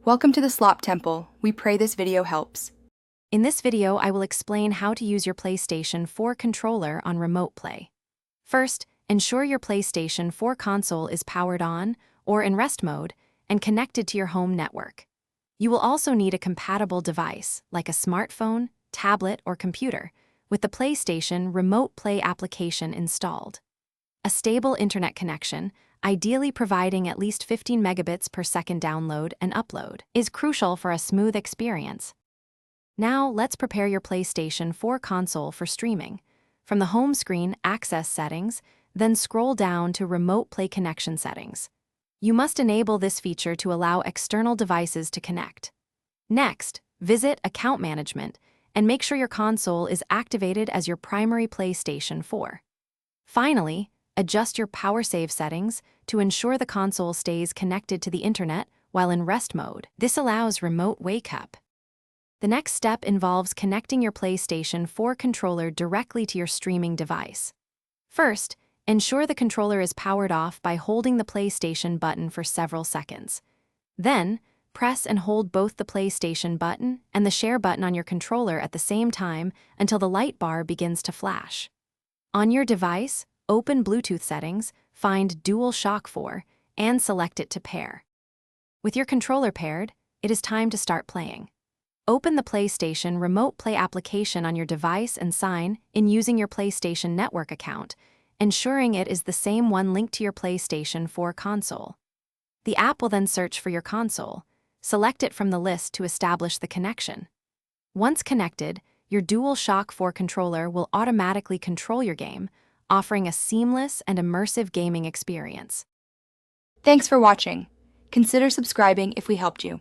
Welcome to the Slop Temple. We pray this video helps. In this video, I will explain how to use your PlayStation 4 controller on Remote Play. First, ensure your PlayStation 4 console is powered on or in rest mode and connected to your home network. You will also need a compatible device, like a smartphone, tablet, or computer, with the PlayStation Remote Play application installed. A stable internet connection, ideally providing at least 15 megabits per second download and upload, is crucial for a smooth experience. Now, let's prepare your PlayStation 4 console for streaming. From the home screen, access settings, then scroll down to Remote Play connection settings. You must enable this feature to allow external devices to connect. Next, visit Account Management and make sure your console is activated as your primary PlayStation 4. Finally, adjust your power save settings to ensure the console stays connected to the internet while in rest mode. This allows remote wake-up. The next step involves connecting your PlayStation 4 controller directly to your streaming device. First, ensure the controller is powered off by holding the PlayStation button for several seconds. Then, press and hold both the PlayStation button and the share button on your controller at the same time until the light bar begins to flash. On your device, open Bluetooth settings, find DualShock 4, and select it to pair. With your controller paired, it is time to start playing. Open the PlayStation Remote Play application on your device and sign in using your PlayStation Network account, ensuring it is the same one linked to your PlayStation 4 console. The app will then search for your console. Select it from the list to establish the connection. Once connected, your DualShock 4 controller will automatically control your game, offering a seamless and immersive gaming experience. Thanks for watching. Consider subscribing if we helped you.